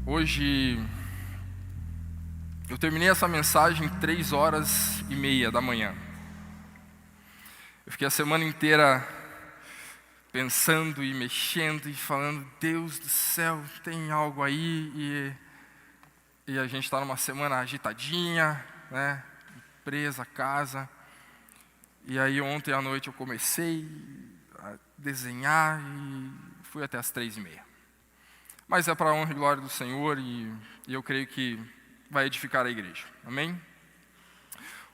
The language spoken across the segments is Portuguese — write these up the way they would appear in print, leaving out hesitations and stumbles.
Hoje eu terminei essa mensagem 3h30 da manhã. Eu fiquei a semana inteira pensando e mexendo e falando, Deus do céu, tem algo aí, e a gente está numa semana agitadinha, né? Empresa, casa. E aí ontem à noite eu comecei a desenhar e fui até as 3h30. Mas é para a honra e glória do Senhor e eu creio que vai edificar a igreja. Amém?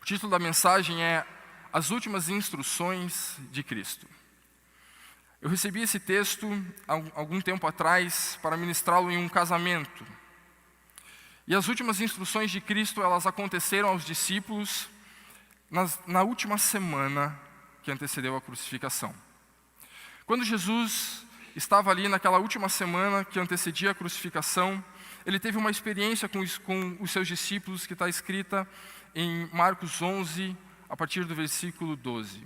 O título da mensagem é As Últimas Instruções de Cristo. Eu recebi esse texto há algum tempo atrás para ministrá-lo em um casamento. E as últimas instruções de Cristo, elas aconteceram aos discípulos na última semana que antecedeu a crucificação. Quando Jesus estava ali naquela última semana que antecedia a crucificação, ele teve uma experiência com os seus discípulos que está escrita em Marcos 11, a partir do versículo 12.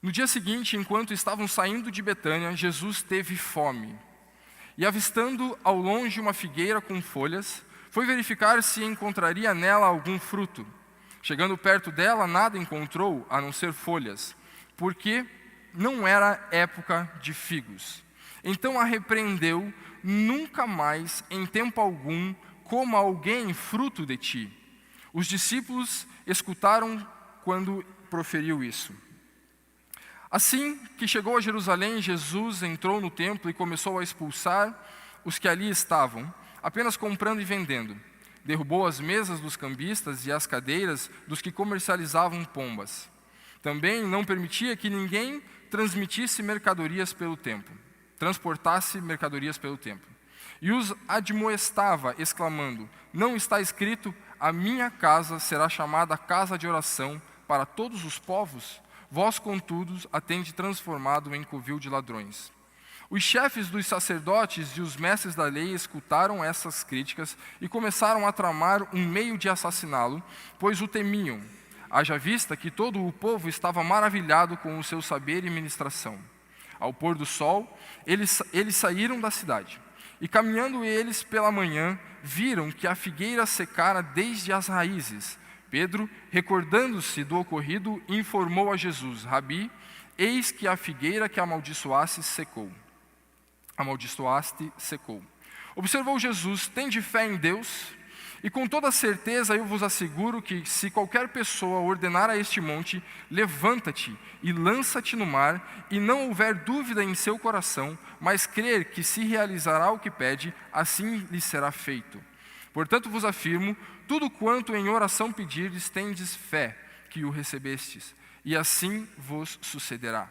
No dia seguinte, enquanto estavam saindo de Betânia, Jesus teve fome. E avistando ao longe uma figueira com folhas, foi verificar se encontraria nela algum fruto. Chegando perto dela, nada encontrou, a não ser folhas, porque não era época de figos. Então a repreendeu, nunca mais, em tempo algum, coma alguém fruto de ti. Os discípulos escutaram quando proferiu isso. Assim que chegou a Jerusalém, Jesus entrou no templo e começou a expulsar os que ali estavam, apenas comprando e vendendo. Derrubou as mesas dos cambistas e as cadeiras dos que comercializavam pombas. Também não permitia que ninguém transportasse mercadorias pelo templo. E os admoestava, exclamando, não está escrito, a minha casa será chamada casa de oração para todos os povos? Vós, contudo, a tendes transformado em covil de ladrões. Os chefes dos sacerdotes e os mestres da lei escutaram essas críticas e começaram a tramar um meio de assassiná-lo, pois o temiam. Haja vista que todo o povo estava maravilhado com o seu saber e ministração. Ao pôr do sol, eles saíram da cidade. E caminhando eles pela manhã, viram que a figueira secara desde as raízes. Pedro, recordando-se do ocorrido, informou a Jesus, Rabi, eis que a figueira que amaldiçoaste secou. Observou Jesus, tende fé em Deus, e com toda certeza eu vos asseguro que se qualquer pessoa ordenar a este monte, levanta-te e lança-te no mar, e não houver dúvida em seu coração, mas crer que se realizará o que pede, assim lhe será feito. Portanto vos afirmo, tudo quanto em oração pedirdes, tendes fé que o recebestes, e assim vos sucederá.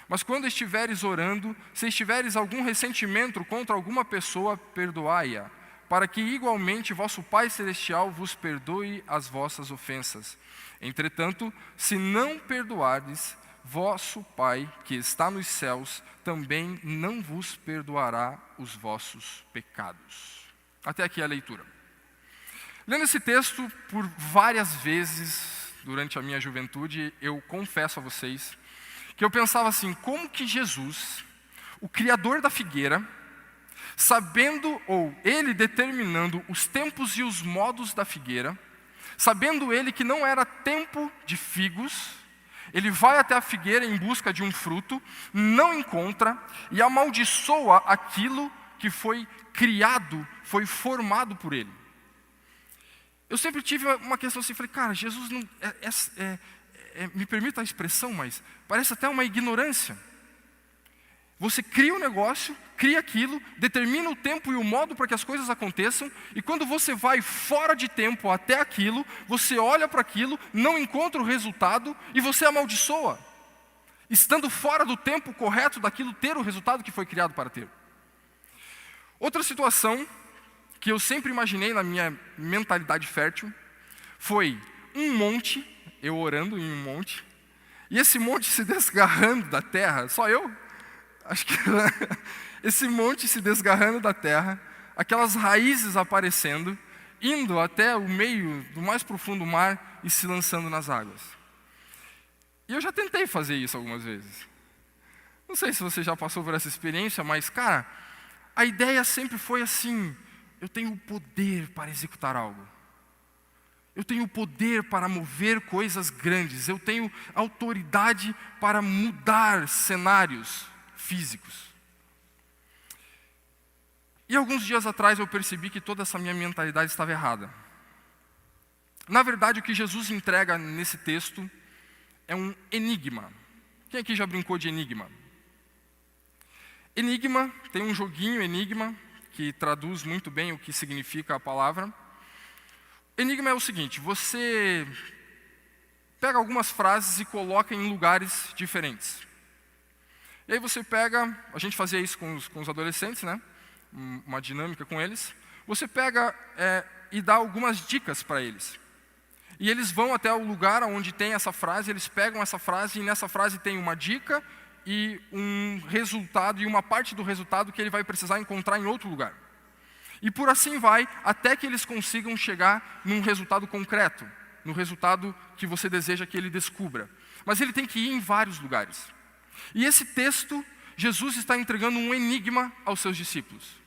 Mas quando estiveres orando, se estiveres algum ressentimento contra alguma pessoa, perdoai-a, para que igualmente vosso Pai Celestial vos perdoe as vossas ofensas. Entretanto, se não perdoardes, vosso Pai, que está nos céus, também não vos perdoará os vossos pecados. Até aqui a leitura. Lendo esse texto por várias vezes durante a minha juventude, eu confesso a vocês que eu pensava assim, como que Jesus, o criador da figueira, sabendo ou ele determinando os tempos e os modos da figueira, sabendo ele que não era tempo de figos, ele vai até a figueira em busca de um fruto, não encontra e amaldiçoa aquilo que foi criado, foi formado por ele. Eu sempre tive uma questão assim, falei, cara, Jesus não me permita a expressão, mas parece até uma ignorância. Você cria um negócio, cria aquilo, determina o tempo e o modo para que as coisas aconteçam, e quando você vai fora de tempo até aquilo, você olha para aquilo, não encontra o resultado e você amaldiçoa, estando fora do tempo correto daquilo ter o resultado que foi criado para ter. Outra situação que eu sempre imaginei na minha mentalidade fértil foi um monte, eu orando em um monte, e esse monte se desgarrando da terra, só eu? Acho que esse monte se desgarrando da terra, aquelas raízes aparecendo, indo até o meio do mais profundo mar e se lançando nas águas. E eu já tentei fazer isso algumas vezes. Não sei se você já passou por essa experiência, mas, cara, a ideia sempre foi assim: eu tenho o poder para executar algo. Eu tenho o poder para mover coisas grandes. Eu tenho autoridade para mudar cenários físicos. E alguns dias atrás eu percebi que toda essa minha mentalidade estava errada. Na verdade, o que Jesus entrega nesse texto é um enigma. Quem aqui já brincou de enigma? Enigma, tem um joguinho enigma, que traduz muito bem o que significa a palavra. Enigma é o seguinte: você pega algumas frases e coloca em lugares diferentes. E aí você pega, a gente fazia isso com os adolescentes, né? Uma dinâmica com eles. Você pega e dá algumas dicas para eles. E eles vão até o lugar onde tem essa frase, eles pegam essa frase e nessa frase tem uma dica e um resultado, e uma parte do resultado que ele vai precisar encontrar em outro lugar. E por assim vai, até que eles consigam chegar num resultado concreto, no resultado que você deseja que ele descubra. Mas ele tem que ir em vários lugares. E esse texto, Jesus está entregando um enigma aos seus discípulos.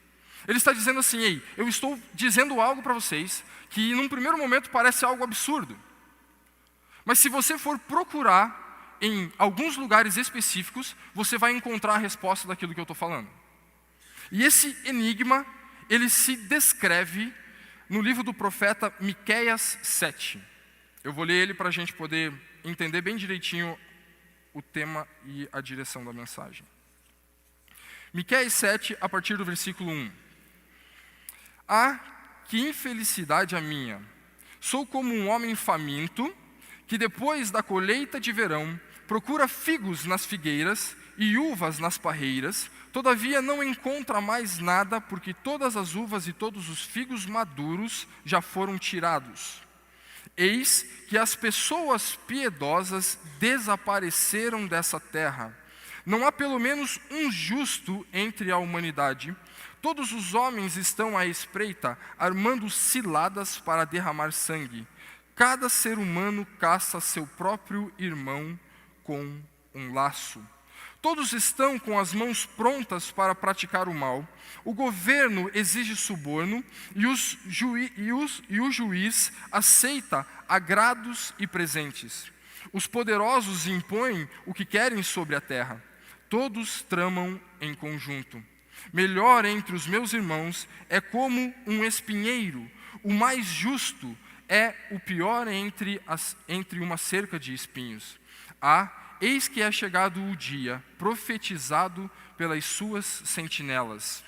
Ele está dizendo assim: ei, eu estou dizendo algo para vocês que num primeiro momento parece algo absurdo. Mas se você for procurar em alguns lugares específicos, você vai encontrar a resposta daquilo que eu estou falando. E esse enigma, ele se descreve no livro do profeta Miqueias 7. Eu vou ler ele para a gente poder entender bem direitinho o tema e a direção da mensagem. Miqueias 7, a partir do versículo 1. Ah, que infelicidade a minha! Sou como um homem faminto, que depois da colheita de verão, procura figos nas figueiras e uvas nas parreiras, todavia não encontra mais nada, porque todas as uvas e todos os figos maduros já foram tirados. Eis que as pessoas piedosas desapareceram dessa terra. Não há pelo menos um justo entre a humanidade. Todos os homens estão à espreita, armando ciladas para derramar sangue. Cada ser humano caça seu próprio irmão com um laço. Todos estão com as mãos prontas para praticar o mal. O governo exige suborno e o juiz aceita agrados e presentes. Os poderosos impõem o que querem sobre a terra. Todos tramam em conjunto. Melhor entre os meus irmãos é como um espinheiro. O mais justo é o pior entre uma cerca de espinhos. Eis que é chegado o dia, profetizado pelas suas sentinelas,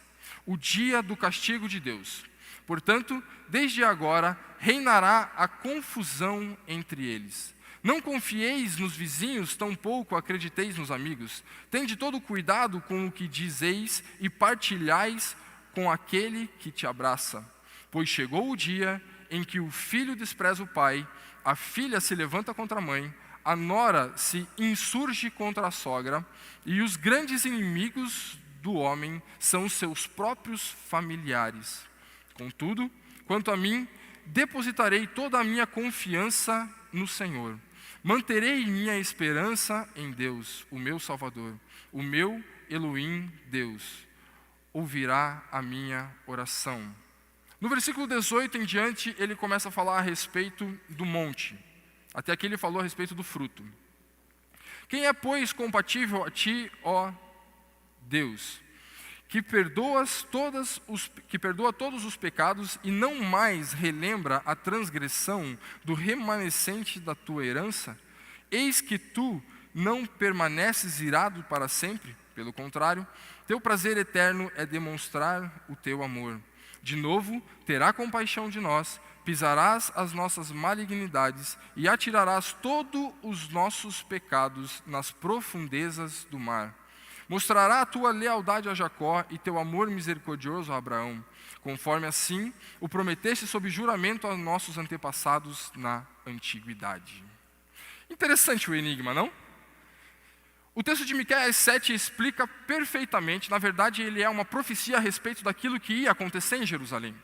o dia do castigo de Deus. Portanto, desde agora reinará a confusão entre eles. Não confieis nos vizinhos, tampouco acrediteis nos amigos. Tende todo cuidado com o que dizeis e partilhais com aquele que te abraça. Pois chegou o dia em que o filho despreza o pai, a filha se levanta contra a mãe, a nora se insurge contra a sogra, e os grandes inimigos do homem são os seus próprios familiares. Contudo, quanto a mim, depositarei toda a minha confiança no Senhor. Manterei minha esperança em Deus, o meu Salvador. O meu Elohim, Deus, ouvirá a minha oração. No versículo 18 em diante, ele começa a falar a respeito do monte. Até aqui ele falou a respeito do fruto. Quem é, pois, compatível a ti, ó Deus, que perdoa todos os pecados e não mais relembra a transgressão do remanescente da tua herança? Eis que tu não permaneces irado para sempre, pelo contrário, teu prazer eterno é demonstrar o teu amor. De novo, terá compaixão de nós, pisarás as nossas malignidades e atirarás todos os nossos pecados nas profundezas do mar. Mostrará a tua lealdade a Jacó e teu amor misericordioso a Abraão, conforme assim o prometeste sob juramento aos nossos antepassados na antiguidade. Interessante o enigma, não? O texto de Miqueias 7 explica perfeitamente, na verdade ele é uma profecia a respeito daquilo que ia acontecer em Jerusalém.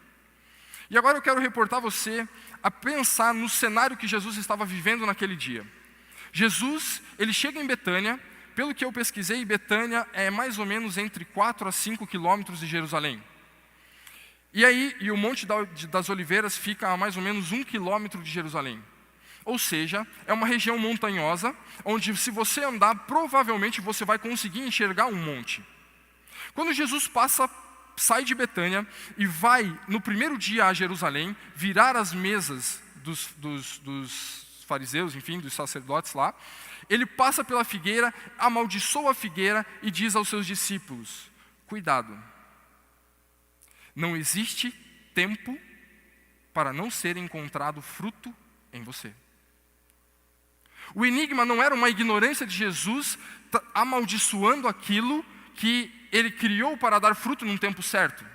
E agora eu quero reportar você a pensar no cenário que Jesus estava vivendo naquele dia. Jesus, ele chega em Betânia, pelo que eu pesquisei, Betânia é mais ou menos entre 4 a 5 quilômetros de Jerusalém. E o Monte das Oliveiras fica a mais ou menos 1 quilômetro de Jerusalém. Ou seja, é uma região montanhosa, onde se você andar, provavelmente você vai conseguir enxergar um monte. Quando Jesus sai de Betânia e vai, no primeiro dia a Jerusalém, virar as mesas dos fariseus, enfim, dos sacerdotes lá, ele passa pela figueira, amaldiçoa a figueira e diz aos seus discípulos: cuidado, não existe tempo para não ser encontrado fruto em você. O enigma não era uma ignorância de Jesus amaldiçoando aquilo que ele criou para dar fruto num tempo certo.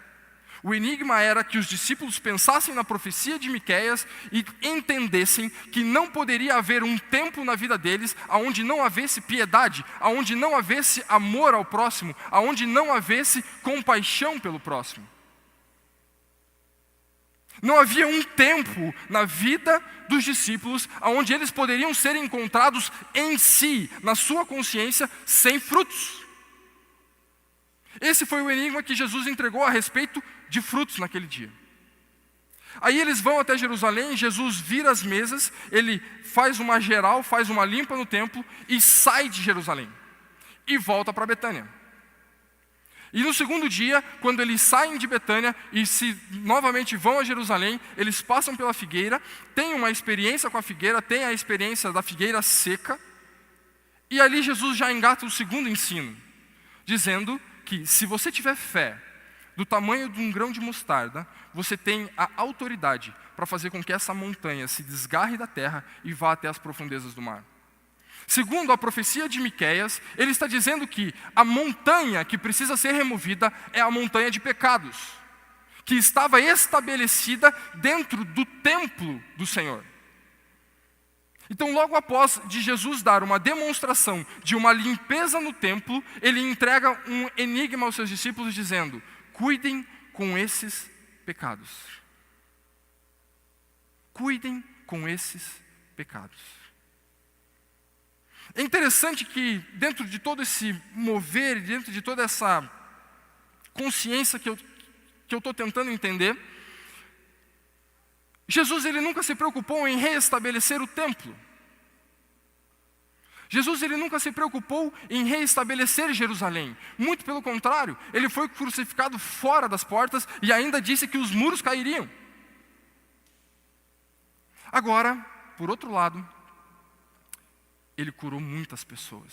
O enigma era que os discípulos pensassem na profecia de Miqueias e entendessem que não poderia haver um tempo na vida deles onde não havesse piedade, onde não havesse amor ao próximo, onde não havesse compaixão pelo próximo. Não havia um tempo na vida dos discípulos onde eles poderiam ser encontrados em si, na sua consciência, sem frutos. Esse foi o enigma que Jesus entregou a respeito de frutos naquele dia. Aí eles vão até Jerusalém, Jesus vira as mesas, ele faz uma geral, faz uma limpa no templo e sai de Jerusalém. E volta para Betânia. E no segundo dia, quando eles saem de Betânia e novamente vão a Jerusalém, eles passam pela figueira, têm uma experiência com a figueira, têm a experiência da figueira seca, e ali Jesus já engata o segundo ensino, dizendo que se você tiver fé do tamanho de um grão de mostarda, você tem a autoridade para fazer com que essa montanha se desgarre da terra e vá até as profundezas do mar. Segundo a profecia de Miqueias, ele está dizendo que a montanha que precisa ser removida é a montanha de pecados, que estava estabelecida dentro do templo do Senhor. Então, logo após de Jesus dar uma demonstração de uma limpeza no templo, ele entrega um enigma aos seus discípulos dizendo: cuidem com esses pecados. Cuidem com esses pecados. É interessante que dentro de todo esse mover, dentro de toda essa consciência que eu estou tentando entender, Jesus ele nunca se preocupou em reestabelecer o templo. Jesus ele nunca se preocupou em reestabelecer Jerusalém. Muito pelo contrário, ele foi crucificado fora das portas e ainda disse que os muros cairiam. Agora, por outro lado, ele curou muitas pessoas.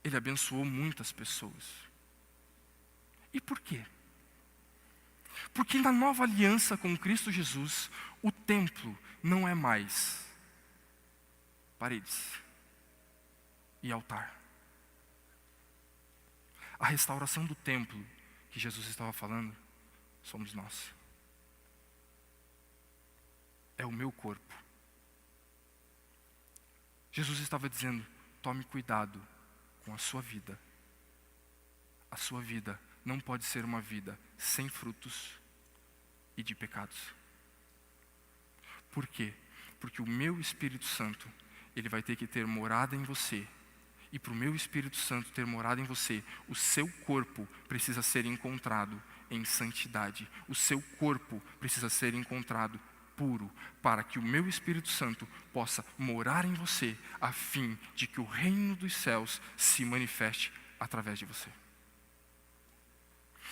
Ele abençoou muitas pessoas. E por quê? Porque na nova aliança com Cristo Jesus, o templo não é mais paredes e altar. A restauração do templo que Jesus estava falando, somos nós. É o meu corpo. Jesus estava dizendo: tome cuidado com a sua vida. A sua vida não pode ser uma vida sem frutos e de pecados. Por quê? Porque o meu Espírito Santo, ele vai ter que ter morada em você. E para o meu Espírito Santo ter morada em você, o seu corpo precisa ser encontrado em santidade. O seu corpo precisa ser encontrado puro, para que o meu Espírito Santo possa morar em você, a fim de que o reino dos céus se manifeste através de você.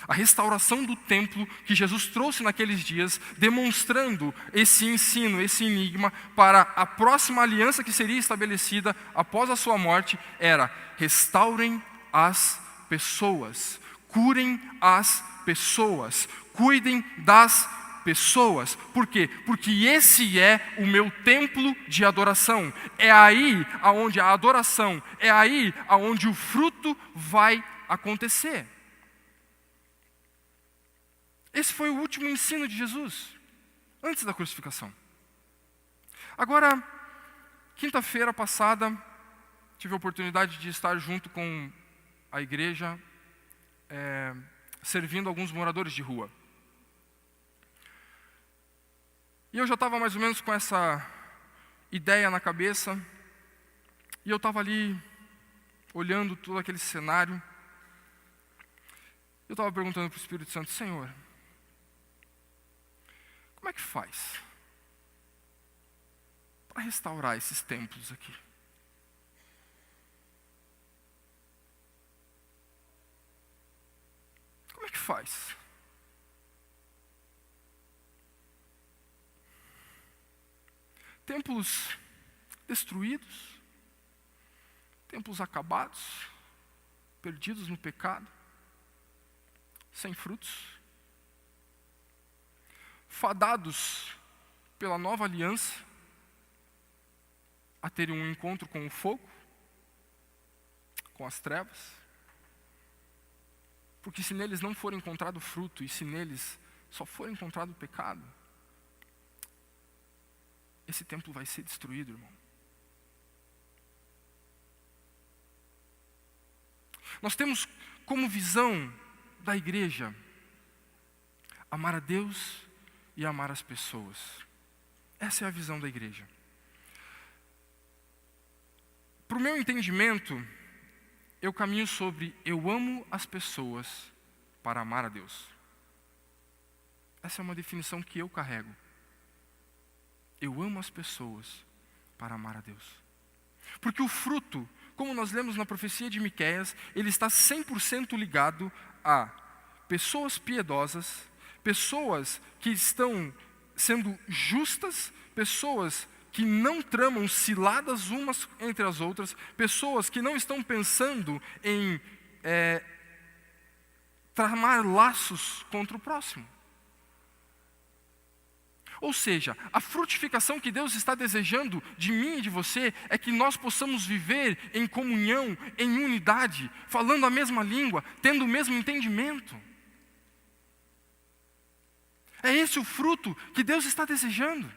A restauração do templo que Jesus trouxe naqueles dias, demonstrando esse ensino, esse enigma, para a próxima aliança que seria estabelecida após a sua morte, era: restaurem as pessoas, curem as pessoas, cuidem das pessoas. Por quê? Porque esse é o meu templo de adoração. É aí aonde a adoração, é aí aonde o fruto vai acontecer. Esse foi o último ensino de Jesus, antes da crucificação. Agora, quinta-feira passada, tive a oportunidade de estar junto com a igreja, servindo alguns moradores de rua. E eu já estava mais ou menos com essa ideia na cabeça, E eu estava ali, olhando todo aquele cenário. Eu estava perguntando para o Espírito Santo: Senhor, como é que faz para restaurar esses templos aqui? Como é que faz? Templos destruídos, templos acabados, perdidos no pecado, sem frutos, fadados pela nova aliança a terem um encontro com o fogo, com as trevas, porque se neles não for encontrado fruto, e se neles só for encontrado pecado, esse templo vai ser destruído, irmão. Nós temos como visão da igreja amar a Deus e amar as pessoas. Essa é a visão da igreja. Para o meu entendimento, eu caminho sobre eu amo as pessoas para amar a Deus. Essa é uma definição que eu carrego. Eu amo as pessoas para amar a Deus. Porque o fruto, como nós lemos na profecia de Miqueias, ele está 100% ligado a pessoas piedosas, pessoas que estão sendo justas, pessoas que não tramam ciladas umas entre as outras, pessoas que não estão pensando em tramar laços contra o próximo. Ou seja, a frutificação que Deus está desejando de mim e de você é que nós possamos viver em comunhão, em unidade, falando a mesma língua, tendo o mesmo entendimento. É esse o fruto que Deus está desejando.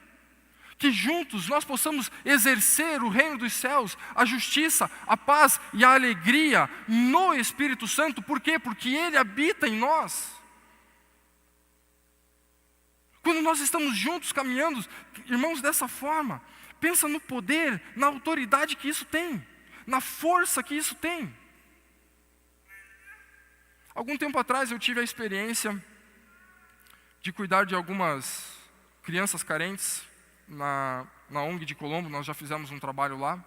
Que juntos nós possamos exercer o reino dos céus, a justiça, a paz e a alegria no Espírito Santo. Por quê? Porque Ele habita em nós. Quando nós estamos juntos caminhando, irmãos, dessa forma, pensa no poder, na autoridade que isso tem, na força que isso tem. Algum tempo atrás eu tive a experiência de cuidar de algumas crianças carentes na ONG de Colombo. Nós já fizemos um trabalho lá.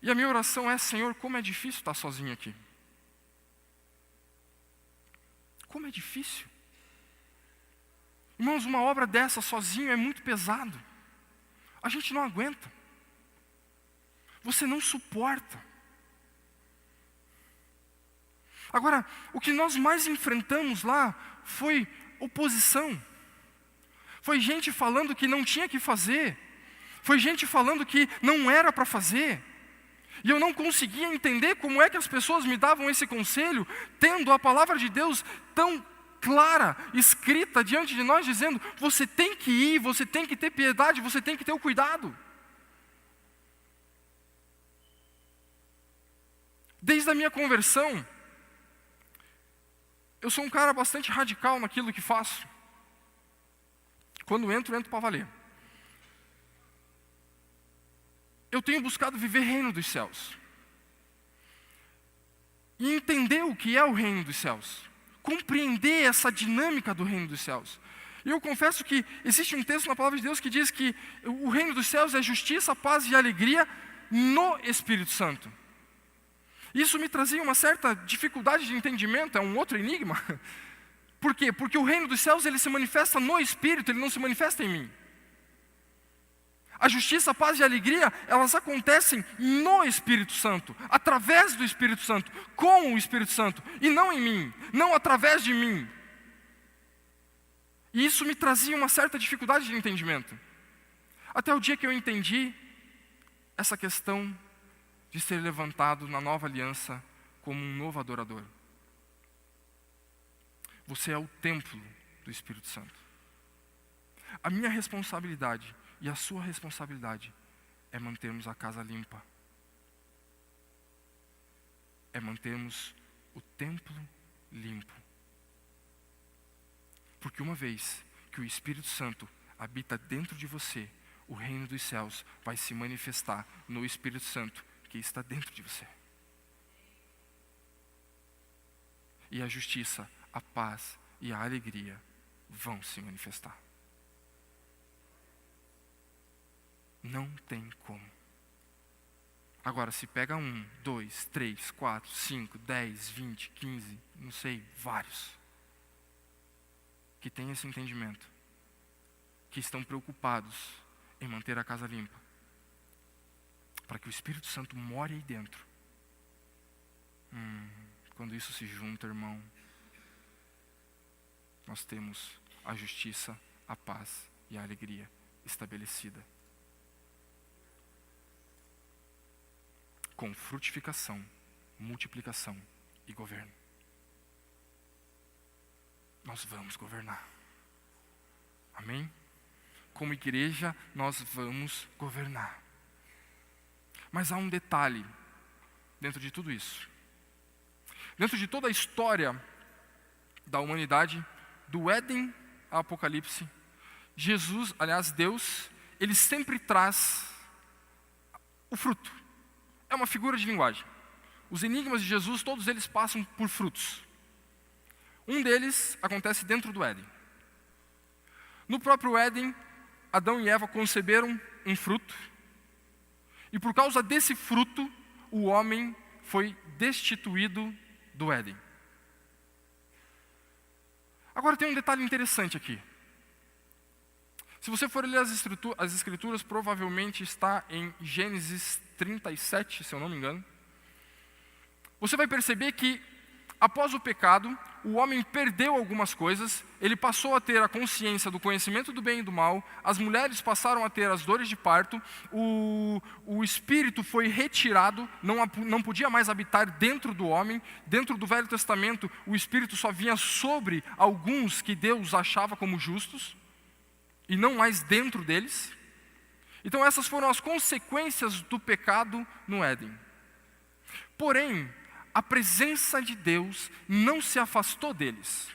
E a minha oração é: Senhor, como é difícil estar sozinho aqui. Como é difícil. Irmãos, uma obra dessa sozinho é muito pesado. A gente não aguenta. Você não suporta. Agora, o que nós mais enfrentamos lá foi oposição. Foi gente falando que não tinha que fazer. Foi gente falando que não era para fazer. E eu não conseguia entender como é que as pessoas me davam esse conselho, tendo a palavra de Deus tão clara, escrita diante de nós, dizendo: você tem que ir, você tem que ter piedade, você tem que ter o cuidado. Desde a minha conversão, eu sou um cara bastante radical naquilo que faço. Quando entro para valer. Eu tenho buscado viver reino dos céus. E entender o que é o reino dos céus. Compreender essa dinâmica do reino dos céus. E eu confesso que existe um texto na palavra de Deus que diz que o reino dos céus é justiça, paz e alegria no Espírito Santo. Isso me trazia uma certa dificuldade de entendimento, é um outro enigma. Por quê? Porque o reino dos céus ele se manifesta no Espírito, ele não se manifesta em mim. A justiça, a paz e a alegria, elas acontecem no Espírito Santo, através do Espírito Santo, com o Espírito Santo, e não em mim, não através de mim. E isso me trazia uma certa dificuldade de entendimento. Até o dia que eu entendi essa questão de ser levantado na nova aliança como um novo adorador. Você é o templo do Espírito Santo. A minha responsabilidade e a sua responsabilidade é mantermos a casa limpa. É mantermos o templo limpo. Porque uma vez que o Espírito Santo habita dentro de você, o reino dos céus vai se manifestar no Espírito Santo que está dentro de você. E a justiça, a paz e a alegria vão se manifestar. Não tem como. Agora, se pega 1, 2, 3, 4, 5, 10, 20, 15, não sei, vários, que têm esse entendimento, que estão preocupados em manter a casa limpa, para que o Espírito Santo more aí dentro. Quando isso se junta, irmão, nós temos a justiça, a paz e a alegria estabelecida. Com frutificação, multiplicação e governo. Nós vamos governar. Amém? Como igreja, nós vamos governar. Mas há um detalhe dentro de tudo isso. Dentro de toda a história da humanidade, do Éden ao Apocalipse, Jesus, aliás, Deus, ele sempre traz o fruto. É uma figura de linguagem. Os enigmas de Jesus, todos eles passam por frutos. Um deles acontece dentro do Éden. No próprio Éden, Adão e Eva conceberam um fruto. E por causa desse fruto, o homem foi destituído do Éden. Agora tem um detalhe interessante aqui. Se você for ler as escrituras, provavelmente está em Gênesis 37, se eu não me engano. Você vai perceber que, após o pecado, o homem perdeu algumas coisas, ele passou a ter a consciência do conhecimento do bem e do mal, as mulheres passaram a ter as dores de parto, o espírito foi retirado, não podia mais habitar dentro do homem. Dentro do Velho Testamento, o espírito só vinha sobre alguns que Deus achava como justos, e não mais dentro deles. Então essas foram as consequências do pecado no Éden. Porém, a presença de Deus não se afastou deles.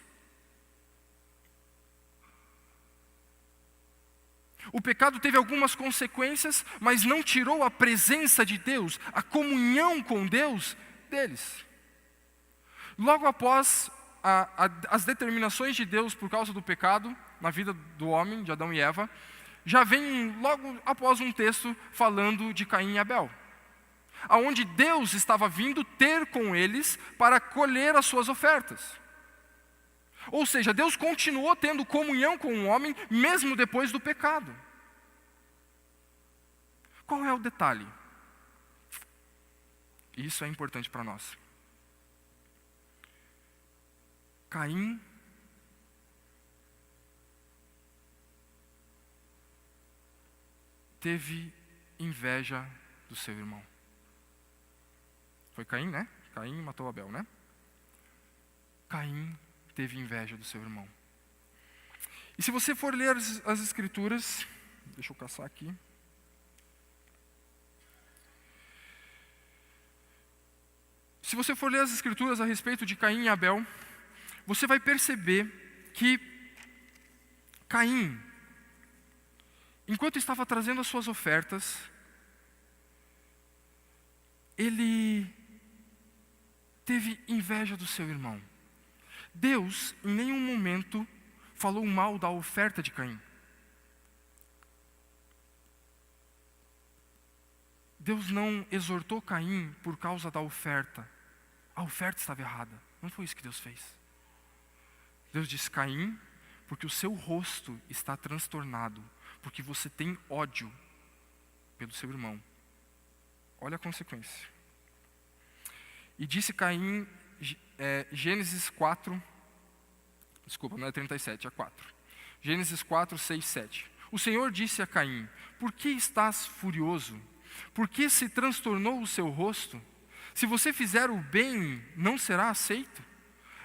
O pecado teve algumas consequências, mas não tirou a presença de Deus, a comunhão com Deus deles. Logo após as determinações de Deus por causa do pecado na vida do homem, de Adão e Eva, já vem logo após um texto falando de Caim e Abel, aonde Deus estava vindo ter com eles para colher as suas ofertas. Ou seja, Deus continuou tendo comunhão com o homem mesmo depois do pecado. Qual é o detalhe? Isso é importante para nós. Caim teve inveja do seu irmão. Foi Caim, né? Caim matou Abel, né? Caim teve inveja do seu irmão. E se você for ler as escrituras, deixa eu caçar aqui. Se você for ler as escrituras a respeito de Caim e Abel, você vai perceber que Caim, enquanto estava trazendo as suas ofertas, ele teve inveja do seu irmão. Deus, em nenhum momento, falou mal da oferta de Caim. Deus não exortou Caim por causa da oferta. A oferta estava errada. Não foi isso que Deus fez. Deus disse: Caim, porque o seu rosto está transtornado, porque você tem ódio pelo seu irmão. Olha a consequência. E disse Caim, Gênesis 4, desculpa, não é 37, é 4. Gênesis 4, 6, 7. O Senhor disse a Caim: por que estás furioso? Por que se transtornou o seu rosto? Se você fizer o bem, não será aceito.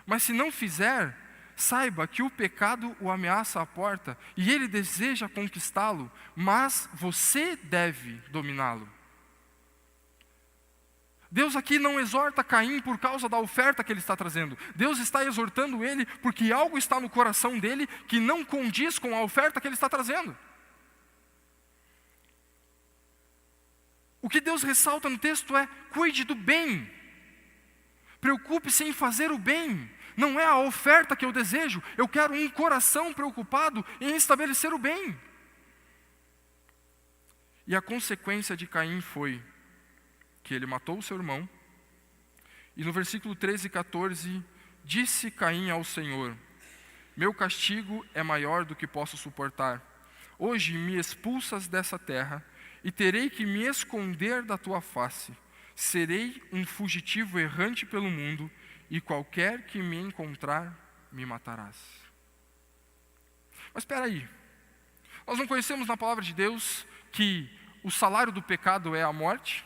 Mas se não fizer, saiba que o pecado o ameaça à porta, e ele deseja conquistá-lo, mas você deve dominá-lo. Deus aqui não exorta Caim por causa da oferta que ele está trazendo. Deus está exortando ele porque algo está no coração dele que não condiz com a oferta que ele está trazendo. O que Deus ressalta no texto é: cuide do bem. Preocupe-se em fazer o bem. Não é a oferta que eu desejo, eu quero um coração preocupado em estabelecer o bem. E a consequência de Caim foi que ele matou o seu irmão. E no versículo 13 e 14, disse Caim ao Senhor: meu castigo é maior do que posso suportar. Hoje me expulsas dessa terra, e terei que me esconder da tua face. Serei um fugitivo errante pelo mundo, e qualquer que me encontrar, me matarás. Mas espera aí, nós não conhecemos na palavra de Deus que o salário do pecado é a morte?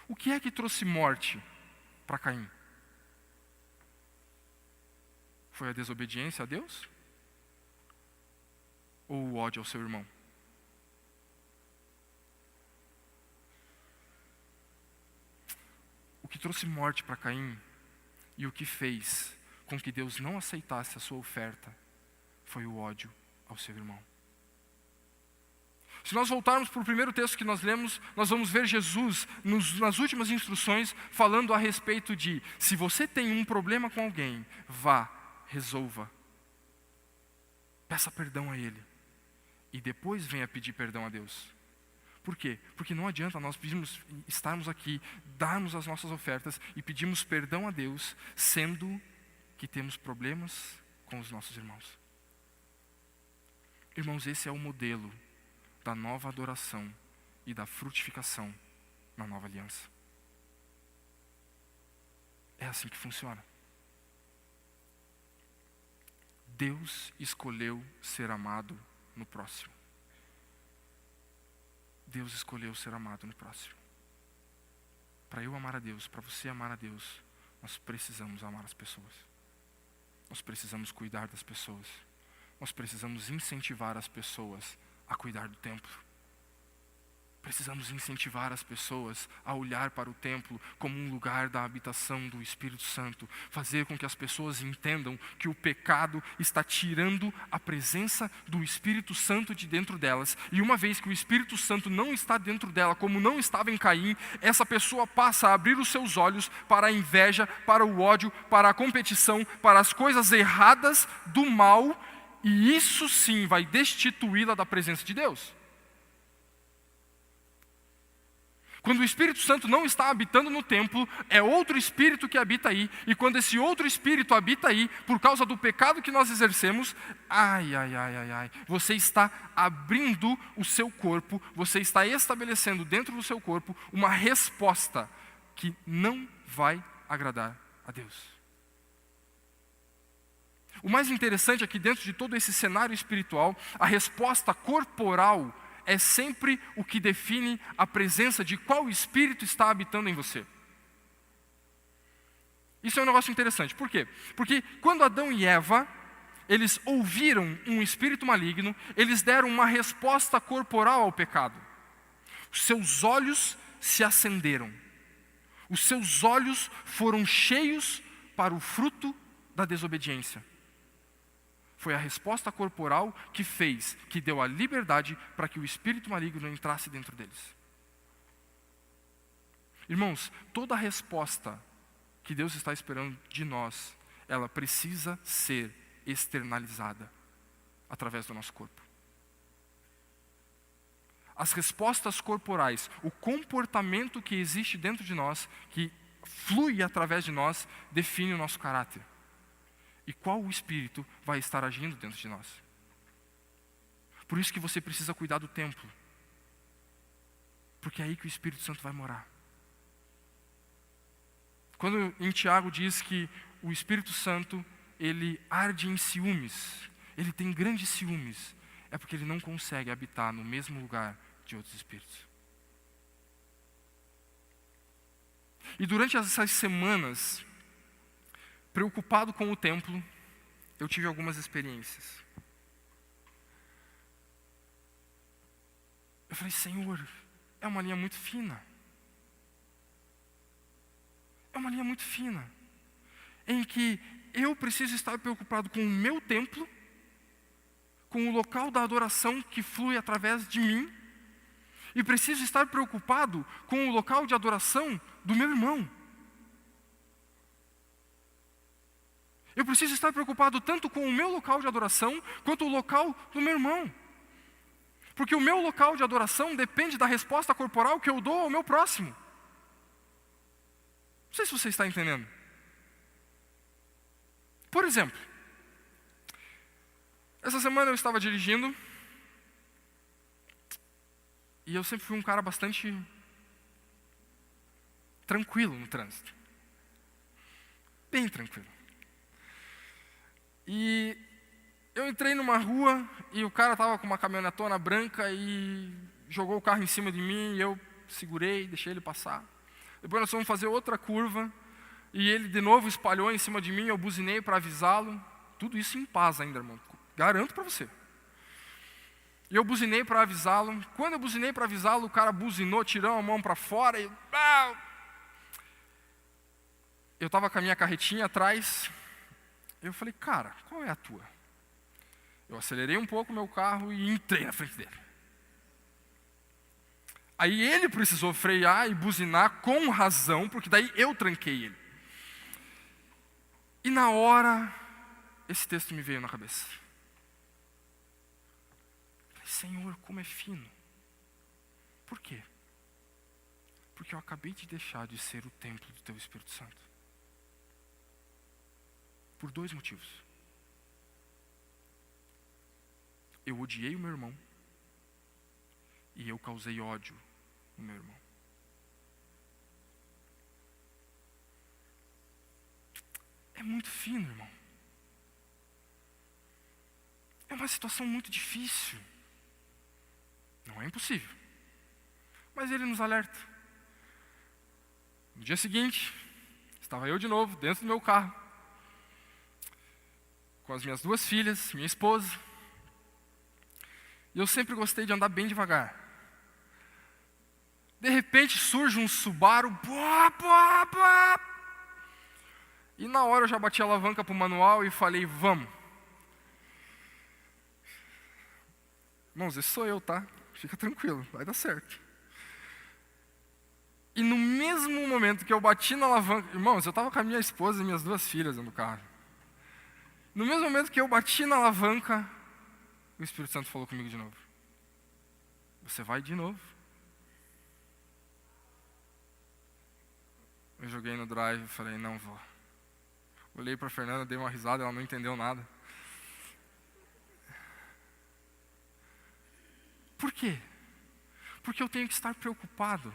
O que é que trouxe morte para Caim? Foi a desobediência a Deus? Ou o ódio ao seu irmão? O que trouxe morte para Caim e o que fez com que Deus não aceitasse a sua oferta foi o ódio ao seu irmão. Se nós voltarmos para o primeiro texto que nós lemos, nós vamos ver Jesus nas últimas instruções falando a respeito de: se você tem um problema com alguém, vá, resolva. Peça perdão a ele. E depois venha pedir perdão a Deus. Por quê? Porque não adianta nós estarmos aqui, darmos as nossas ofertas e pedirmos perdão a Deus, sendo que temos problemas com os nossos irmãos. Irmãos, esse é o modelo da nova adoração e da frutificação na nova aliança. É assim que funciona. Deus escolheu ser amado no próximo. Deus escolheu ser amado no próximo. Para eu amar a Deus, para você amar a Deus, nós precisamos amar as pessoas. Nós precisamos cuidar das pessoas. Nós precisamos incentivar as pessoas a cuidar do templo. Precisamos incentivar as pessoas a olhar para o templo como um lugar da habitação do Espírito Santo. Fazer com que as pessoas entendam que o pecado está tirando a presença do Espírito Santo de dentro delas. E uma vez que o Espírito Santo não está dentro dela, como não estava em Caim, essa pessoa passa a abrir os seus olhos para a inveja, para o ódio, para a competição, para as coisas erradas do mal. E isso sim vai destituí-la da presença de Deus. Quando o Espírito Santo não está habitando no templo, é outro Espírito que habita aí. E quando esse outro Espírito habita aí, por causa do pecado que nós exercemos, você está abrindo o seu corpo, você está estabelecendo dentro do seu corpo uma resposta que não vai agradar a Deus. O mais interessante é que dentro de todo esse cenário espiritual, a resposta corporal é sempre o que define a presença de qual espírito está habitando em você. Isso é um negócio interessante. Por quê? Porque quando Adão e Eva, eles ouviram um espírito maligno, eles deram uma resposta corporal ao pecado. Os seus olhos se acenderam. Os seus olhos foram cheios para o fruto da desobediência. Foi a resposta corporal que deu a liberdade para que o espírito maligno entrasse dentro deles. Irmãos, toda resposta que Deus está esperando de nós, ela precisa ser externalizada através do nosso corpo. As respostas corporais, o comportamento que existe dentro de nós, que flui através de nós, define o nosso caráter. E qual o Espírito vai estar agindo dentro de nós. Por isso que você precisa cuidar do templo. Porque é aí que o Espírito Santo vai morar. Quando em Tiago diz que o Espírito Santo, ele arde em ciúmes, ele tem grandes ciúmes, é porque ele não consegue habitar no mesmo lugar de outros espíritos. E durante essas semanas, preocupado com o templo, eu tive algumas experiências. Eu falei, Senhor, é uma linha muito fina. É uma linha muito fina. Em que eu preciso estar preocupado com o meu templo, com o local da adoração que flui através de mim, E preciso estar preocupado com o local de adoração do meu irmão. Eu preciso estar preocupado tanto com o meu local de adoração, quanto o local do meu irmão. Porque o meu local de adoração depende da resposta corporal que eu dou ao meu próximo. Não sei se você está entendendo. Por exemplo, essa semana eu estava dirigindo, e eu sempre fui um cara bastante tranquilo no trânsito. Bem tranquilo. E eu entrei numa rua e o cara estava com uma caminhonetona branca e jogou o carro em cima de mim e eu segurei, deixei ele passar. Depois nós fomos fazer outra curva e ele de novo espalhou em cima de mim, eu buzinei para avisá-lo. Tudo isso em paz ainda, irmão. Garanto para você. E eu buzinei para avisá-lo. Quando eu buzinei para avisá-lo, o cara buzinou, tirou a mão para fora e... Eu estava com a minha carretinha atrás. Eu falei, cara, qual é a tua? Eu acelerei um pouco o meu carro e entrei na frente dele. Aí ele precisou frear e buzinar com razão, porque daí eu tranquei ele. E na hora, esse texto me veio na cabeça. Falei, Senhor, como é fino. Por quê? Porque eu acabei de deixar de ser o templo do Teu Espírito Santo. Por 2 motivos. Eu odiei o meu irmão e eu causei ódio no meu irmão. É muito fino, irmão. É uma situação muito difícil. Não é impossível. Mas ele nos alerta. No dia seguinte, estava eu de novo dentro do meu carro, com as minhas 2 filhas, minha esposa. E eu sempre gostei de andar bem devagar. De repente surge um Subaru, e na hora eu já bati a alavanca para o manual e falei, vamos. Irmãos, esse sou eu, tá? Fica tranquilo, vai dar certo. E no mesmo momento que eu bati na alavanca, irmãos, eu estava com a minha esposa e minhas 2 filhas no carro. No mesmo momento que eu bati na alavanca, o Espírito Santo falou comigo de novo. Você vai de novo? Eu joguei no drive e falei, não vou. Olhei para a Fernanda, dei uma risada, ela não entendeu nada. Por quê? Porque eu tenho que estar preocupado.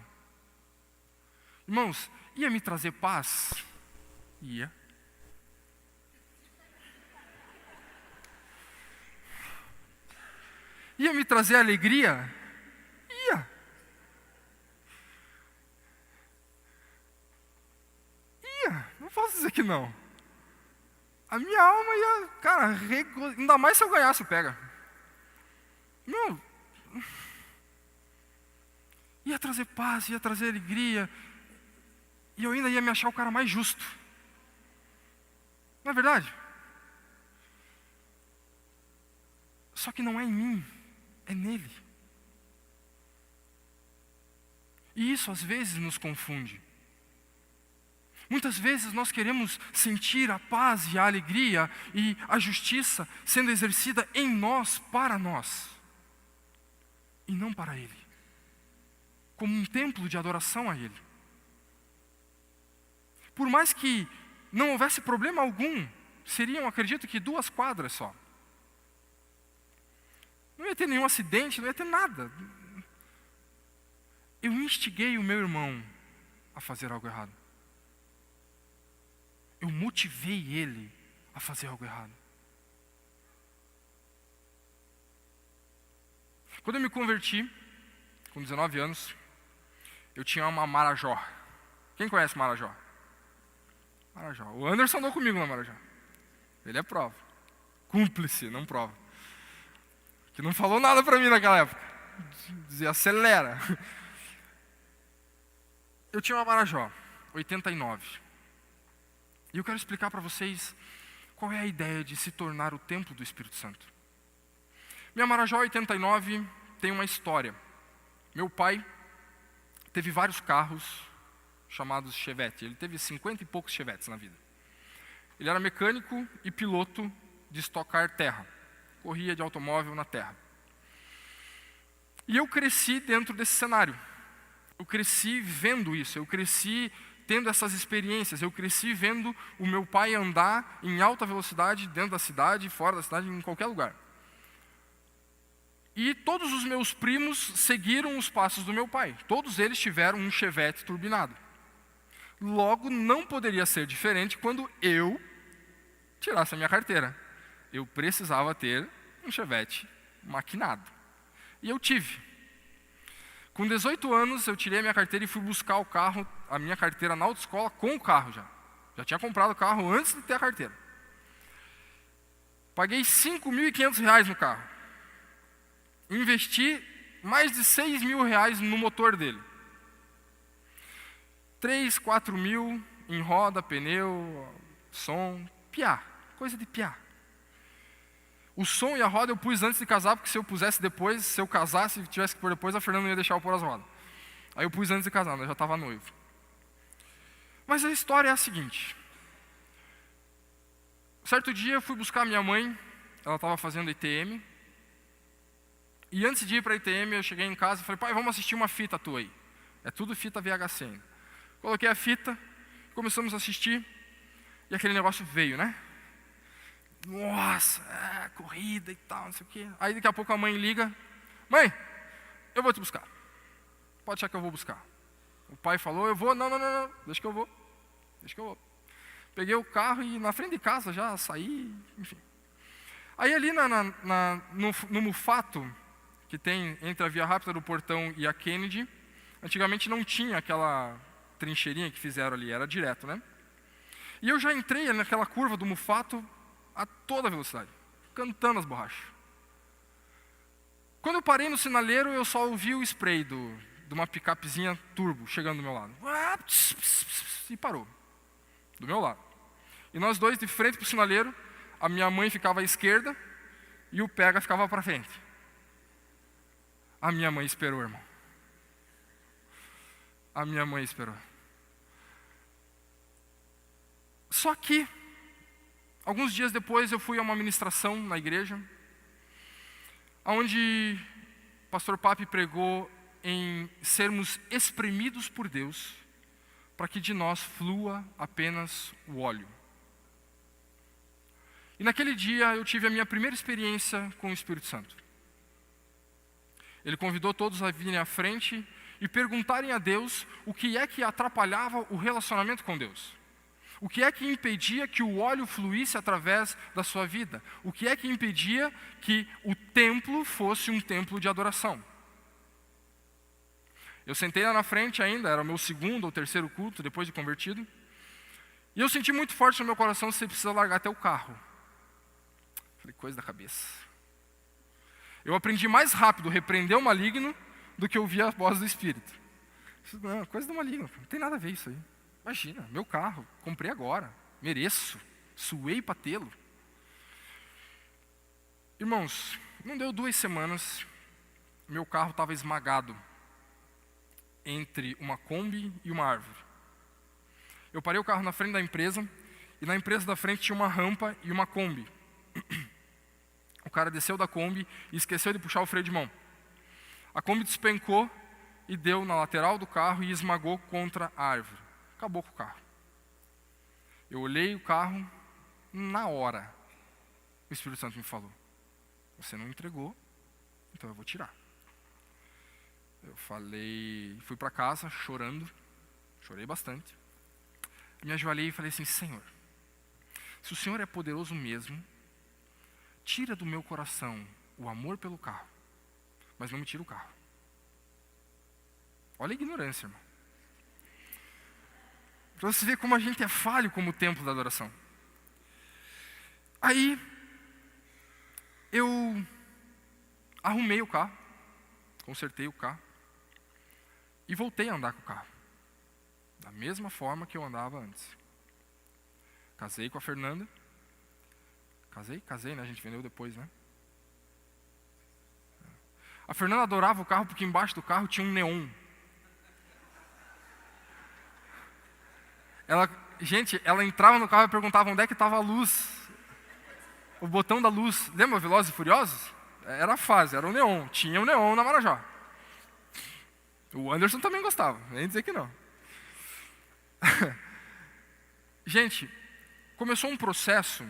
Irmãos, ia me trazer paz? Ia. Ia me trazer alegria? Ia. Ia. Não posso dizer que não. A minha alma ia, cara, ainda mais se eu ganhasse o pega. Não. Ia trazer paz, ia trazer alegria. E eu ainda ia me achar o cara mais justo. Não é verdade? Só que não é em mim. É nele. E isso às vezes nos confunde. Muitas vezes nós queremos sentir a paz e a alegria e a justiça sendo exercida em nós, para nós. E não para Ele. Como um templo de adoração a Ele. Por mais que não houvesse problema algum, seriam, acredito que 2 quadras só. Não ia ter nenhum acidente, não ia ter nada. Eu instiguei o meu irmão a fazer algo errado. Eu motivei ele a fazer algo errado. Quando eu me converti, com 19 anos, eu tinha uma Marajó. Quem conhece Marajó? Marajó. O Anderson andou comigo na Marajó. Ele é prova. Cúmplice, não prova. Que não falou nada para mim naquela época. Dizia, acelera. Eu tinha uma Marajó, 89. E eu quero explicar para vocês qual é a ideia de se tornar o templo do Espírito Santo. Minha Marajó 89 tem uma história. Meu pai teve vários carros chamados Chevette. Ele teve 50 e poucos Chevettes na vida. Ele era mecânico e piloto de estocar terra. Corria de automóvel na terra. E eu cresci dentro desse cenário. Eu cresci vendo isso. Eu cresci tendo essas experiências. Eu cresci vendo o meu pai andar em alta velocidade dentro da cidade, fora da cidade, em qualquer lugar. E todos os meus primos seguiram os passos do meu pai. Todos eles tiveram um Chevette turbinado. Logo, não poderia ser diferente quando eu tirasse a minha carteira. Eu precisava ter um Chevette maquinado. E eu tive. Com 18 anos, eu tirei a minha carteira e fui buscar o carro, a minha carteira na autoescola com o carro já. Já tinha comprado o carro antes de ter a carteira. Paguei R$ 5.500 no carro. Investi mais de R$ 6.000 no motor dele. 3, 4 mil em roda, pneu, som, piá, coisa de piá. O som e a roda eu pus antes de casar, porque se eu pusesse depois, se eu casasse e tivesse que pôr depois, a Fernanda não ia deixar eu pôr as rodas. Aí eu pus antes de casar, eu já estava noivo. Mas a história é a seguinte. Certo dia eu fui buscar minha mãe, ela estava fazendo ITM. E antes de ir para a ITM, eu cheguei em casa e falei, pai, vamos assistir uma fita tua aí. É tudo fita VHC ainda. Coloquei a fita, começamos a assistir, e aquele negócio veio, né? Nossa, corrida e tal, não sei o quê. Aí daqui a pouco a mãe liga, mãe, eu vou te buscar. Pode achar que eu vou buscar. O pai falou, eu vou, não, deixa que eu vou. Peguei o carro e na frente de casa já saí, enfim. Aí ali no Mufato, que tem entre a Via Rápida do Portão e a Kennedy, antigamente não tinha aquela trincheirinha que fizeram ali, era direto, né? E eu já entrei naquela curva do Mufato a toda velocidade, cantando as borrachas. Quando eu parei no sinaleiro, eu só ouvi o spray de uma picapezinha turbo chegando do meu lado. E parou, do meu lado. E nós dois de frente para o sinaleiro, a minha mãe ficava à esquerda e o pega ficava para frente. A minha mãe esperou, irmão. A minha mãe esperou. Só que, alguns dias depois, eu fui a uma ministração na igreja, onde o pastor Papi pregou em sermos espremidos por Deus, para que de nós flua apenas o óleo. E naquele dia eu tive a minha primeira experiência com o Espírito Santo. Ele convidou todos a virem à frente e perguntarem a Deus o que é que atrapalhava o relacionamento com Deus. O que é que impedia que o óleo fluísse através da sua vida? O que é que impedia que o templo fosse um templo de adoração? Eu sentei lá na frente ainda, era o meu segundo ou terceiro culto, depois de convertido. E eu senti muito forte no meu coração, você precisa largar até o carro. Falei, coisa da cabeça. Eu aprendi mais rápido repreender o maligno do que ouvir a voz do Espírito. Não, coisa do maligno, não tem nada a ver isso aí. Imagina, meu carro, comprei agora, mereço, suei para tê-lo. Irmãos, não deu 2 semanas, meu carro estava esmagado entre uma Kombi e uma árvore. Eu parei o carro na frente da empresa, e na empresa da frente tinha uma rampa e uma Kombi. O cara desceu da Kombi e esqueceu de puxar o freio de mão. A Kombi despencou e deu na lateral do carro e esmagou contra a árvore. Acabou com o carro. Eu olhei o carro, na hora, o Espírito Santo me falou, você não entregou, então eu vou tirar. Eu fui para casa chorando, chorei bastante. Me ajoelhei e falei assim, Senhor, se o Senhor é poderoso mesmo, tira do meu coração o amor pelo carro, mas não me tira o carro. Olha a ignorância, irmão. Para você ver como a gente é falho como templo da adoração. Aí, eu arrumei o carro, consertei o carro, e voltei a andar com o carro. Da mesma forma que eu andava antes. Casei com a Fernanda. Casei, né? A gente vendeu depois, né? A Fernanda adorava o carro porque embaixo do carro tinha um neon. Ela entrava no carro e perguntava onde é que estava a luz. O botão da luz. Lembra Velozes e Furiosos? Era a fase, era o neon. Tinha o neon na Marajó. O Anderson também gostava, nem dizer que não. Gente, começou um processo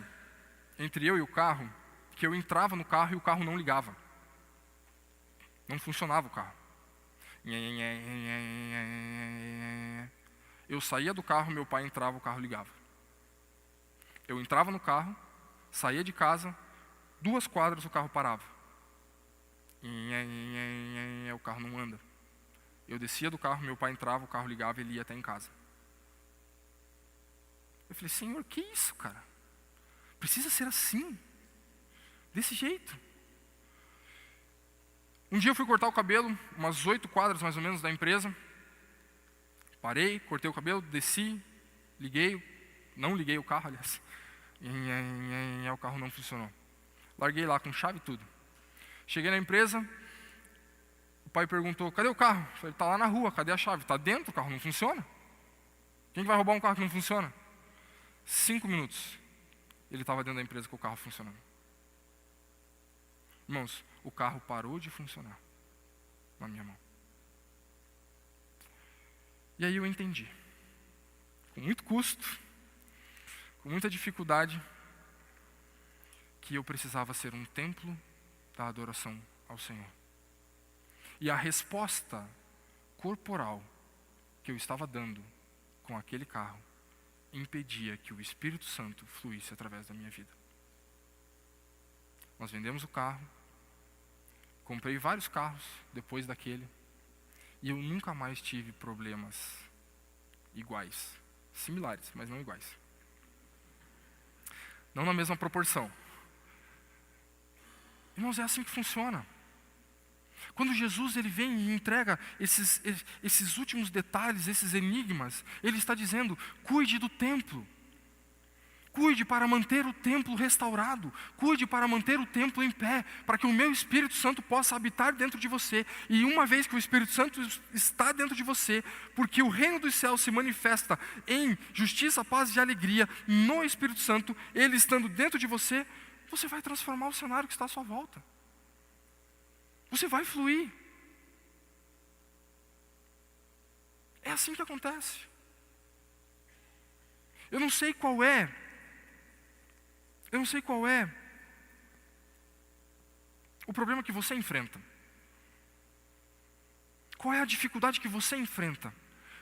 entre eu e o carro, que eu entrava no carro e o carro não ligava. Não funcionava o carro. Eu saía do carro, meu pai entrava, o carro ligava. Eu entrava no carro, saía de casa, 2 quadras o carro parava. O carro não anda. Eu descia do carro, meu pai entrava, o carro ligava e ele ia até em casa. Eu falei, Senhor, que isso, cara? Precisa ser assim, desse jeito. Um dia eu fui cortar o cabelo, umas 8 quadras mais ou menos da empresa. Parei, cortei o cabelo, desci, não liguei o carro, aliás. O carro não funcionou. Larguei lá com chave e tudo. Cheguei na empresa, o pai perguntou, cadê o carro? Eu falei, está lá na rua, cadê a chave? Está dentro, o carro não funciona. Quem vai roubar um carro que não funciona? 5 minutos, ele estava dentro da empresa com o carro funcionando. Irmãos, o carro parou de funcionar na minha mão. E aí eu entendi, com muito custo, com muita dificuldade, que eu precisava ser um templo da adoração ao Senhor. E a resposta corporal que eu estava dando com aquele carro impedia que o Espírito Santo fluísse através da minha vida. Nós vendemos o carro, comprei vários carros depois daquele, e eu nunca mais tive problemas iguais, similares, mas não iguais. Não na mesma proporção. Irmãos, é assim que funciona. Quando Jesus ele vem e entrega esses últimos detalhes, esses enigmas, ele está dizendo, cuide do templo. Cuide para manter o templo restaurado. Cuide para manter o templo em pé, para que o meu Espírito Santo possa habitar dentro de você. E uma vez que o Espírito Santo está dentro de você, porque o reino dos céus se manifesta em justiça, paz e alegria, no Espírito Santo, ele estando dentro de você, você vai transformar o cenário que está à sua volta. Você vai fluir. É assim que acontece. Eu não sei qual é o problema que você enfrenta. Qual é a dificuldade que você enfrenta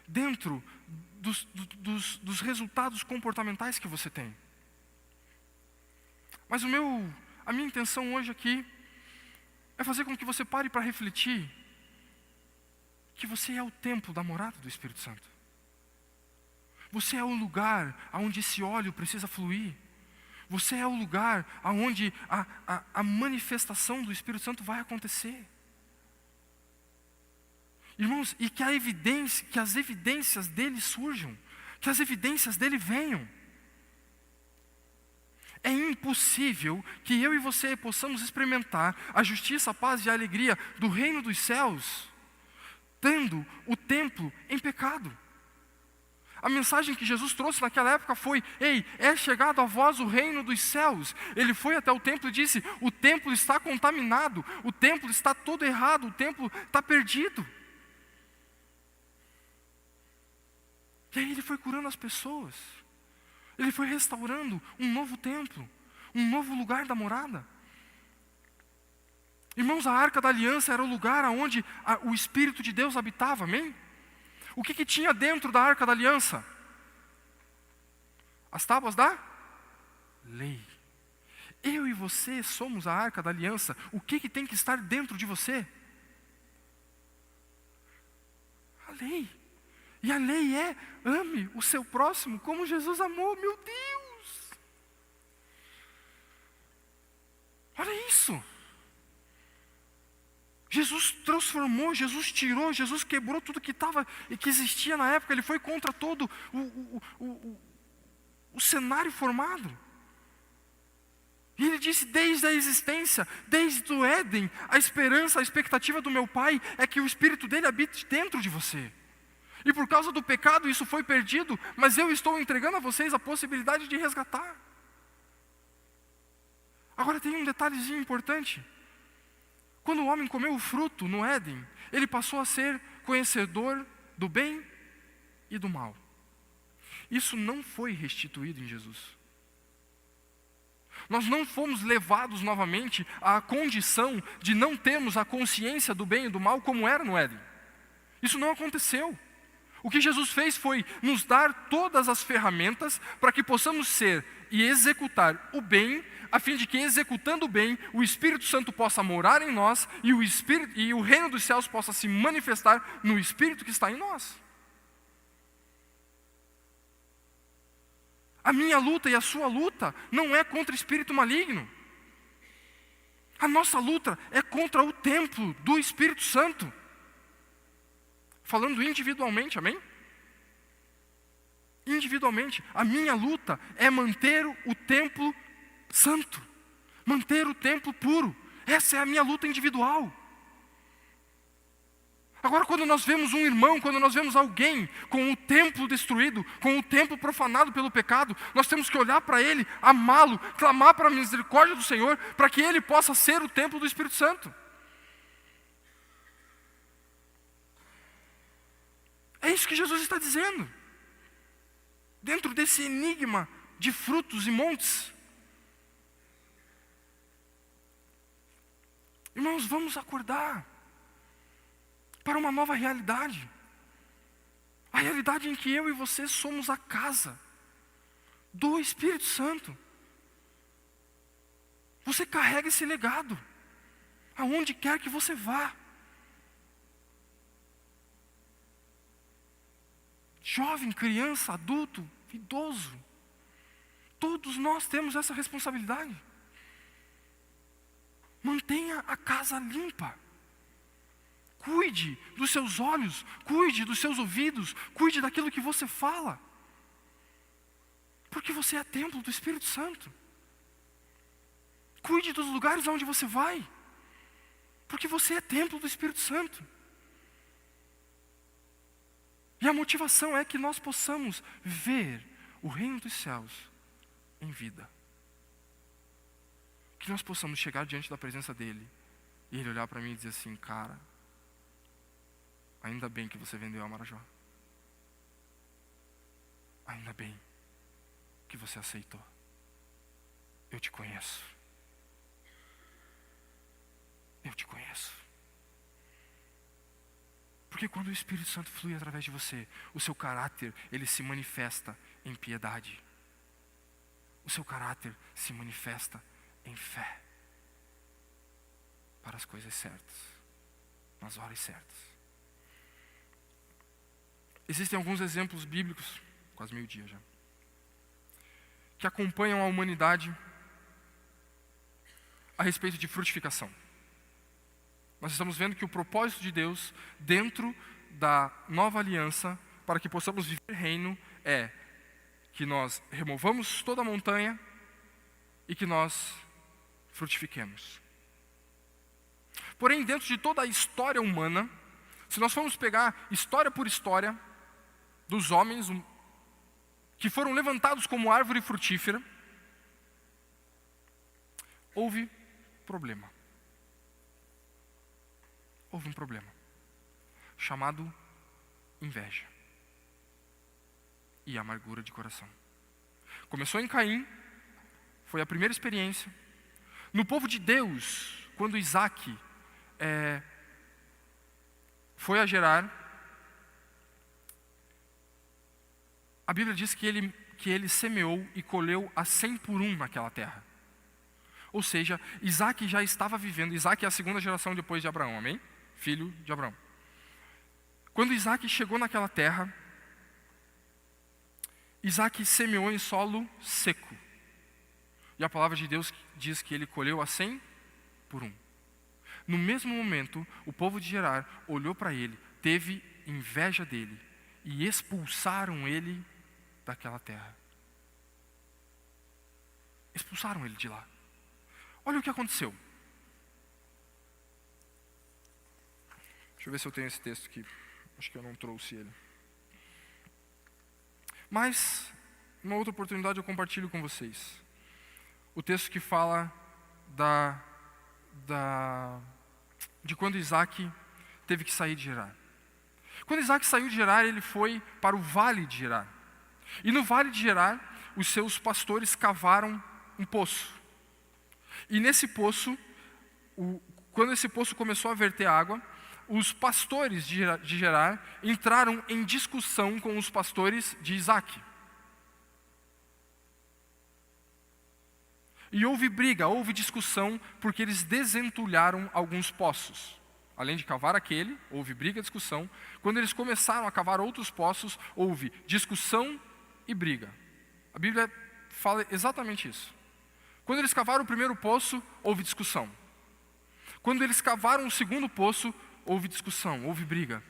dentro dos resultados comportamentais que você tem. Mas a minha intenção hoje aqui é fazer com que você pare para refletir que você é o templo da morada do Espírito Santo. Você é o lugar onde esse óleo precisa fluir. Você é o lugar onde a manifestação do Espírito Santo vai acontecer. Irmãos, e que as evidências dele surjam, que as evidências dele venham. É impossível que eu e você possamos experimentar a justiça, a paz e a alegria do reino dos céus, tendo o templo em pecado. A mensagem que Jesus trouxe naquela época foi: ei, é chegado a vós o reino dos céus. Ele foi até o templo e disse: o templo está contaminado, o templo está todo errado, o templo está perdido. E aí ele foi curando as pessoas. Ele foi restaurando um novo templo, um novo lugar da morada. Irmãos, a Arca da Aliança era o lugar onde o Espírito de Deus habitava, amém? O que tinha dentro da Arca da Aliança? As tábuas da lei. Eu e você somos a Arca da Aliança. O que tem que estar dentro de você? A lei. E a lei é: ame o seu próximo como Jesus amou. Meu Deus! Olha isso! Jesus transformou, Jesus tirou, Jesus quebrou tudo que existia na época. Ele foi contra todo o cenário formado. E ele Ele disse: desde a existência, desde o Éden, a esperança, a expectativa do meu Pai é que o Espírito dele habite dentro de você. E por causa do pecado isso foi perdido, mas eu estou entregando a vocês a possibilidade de resgatar. Agora tem um detalhezinho importante. Quando o homem comeu o fruto no Éden, ele passou a ser conhecedor do bem e do mal. Isso não foi restituído em Jesus. Nós não fomos levados novamente à condição de não termos a consciência do bem e do mal como era no Éden. Isso não aconteceu. O que Jesus fez foi nos dar todas as ferramentas para que possamos ser e executar o bem, a fim de que, executando o bem, o Espírito Santo possa morar em nós e o reino dos céus possa se manifestar no Espírito que está em nós. A minha luta e a sua luta não é contra espírito maligno. A nossa luta é contra o templo do Espírito Santo. Falando individualmente, amém? Individualmente, a minha luta é manter o templo santo, manter o templo puro. Essa é a minha luta individual. Agora, quando nós vemos um irmão, quando nós vemos alguém com o templo destruído, com o templo profanado pelo pecado, nós temos que olhar para ele, amá-lo, clamar para a misericórdia do Senhor, para que ele possa ser o templo do Espírito Santo. É isso que Jesus está dizendo. Dentro desse enigma de frutos e montes. Irmãos, vamos acordar para uma nova realidade. A realidade em que eu e você somos a casa do Espírito Santo. Você carrega esse legado aonde quer que você vá. Jovem, criança, adulto, idoso. Todos nós temos essa responsabilidade. Mantenha a casa limpa. Cuide dos seus olhos, cuide dos seus ouvidos, cuide daquilo que você fala. Porque você é templo do Espírito Santo. Cuide dos lugares onde você vai. Porque você é templo do Espírito Santo. E a motivação é que nós possamos ver o reino dos céus em vida. Que nós possamos chegar diante da presença dele e ele olhar para mim e dizer assim: cara, ainda bem que você vendeu a Marajó. Ainda bem que você aceitou. Eu te conheço. Eu te conheço. Porque quando o Espírito Santo flui através de você, o seu caráter, ele se manifesta em piedade. O seu caráter se manifesta em fé. Para as coisas certas, nas horas certas. Existem alguns exemplos bíblicos, quase meio-dia já, que acompanham a humanidade a respeito de frutificação. Nós estamos vendo que o propósito de Deus dentro da nova aliança, para que possamos viver reino, é que nós removamos toda a montanha e que nós frutifiquemos. Porém, dentro de toda a história humana, se nós formos pegar história por história dos homens que foram levantados como árvore frutífera, houve problema. Houve um problema chamado inveja e amargura de coração. Começou em Caim, foi a primeira experiência. No povo de Deus, quando Isaac foi a Gerar, a Bíblia diz que ele semeou e colheu a 100 por 1 naquela terra. Ou seja, Isaac já estava vivendo. Isaac é a segunda geração depois de Abraão, amém? Filho de Abraão. Quando Isaac chegou naquela terra, Isaac semeou em solo seco. E a palavra de Deus diz que ele colheu a 100 por 1. No mesmo momento, o povo de Gerar olhou para ele, teve inveja dele e expulsaram ele daquela terra. Expulsaram ele de lá. Olha o que aconteceu. Deixa eu ver se eu tenho esse texto aqui. Acho que eu não trouxe ele. Mas, numa outra oportunidade eu compartilho com vocês. O texto que fala de quando Isaac teve que sair de Gerar. Quando Isaac saiu de Gerar, ele foi para o vale de Gerar. E no vale de Gerar, os seus pastores cavaram um poço. E nesse poço, quando esse poço começou a verter água, os pastores de Gerar entraram em discussão com os pastores de Isaac. E houve briga, houve discussão, porque eles desentulharam alguns poços. Além de cavar aquele, houve briga, discussão. Quando eles começaram a cavar outros poços, houve discussão e briga. A Bíblia fala exatamente isso. Quando eles cavaram o primeiro poço, houve discussão. Quando eles cavaram o segundo poço, houve discussão, houve briga.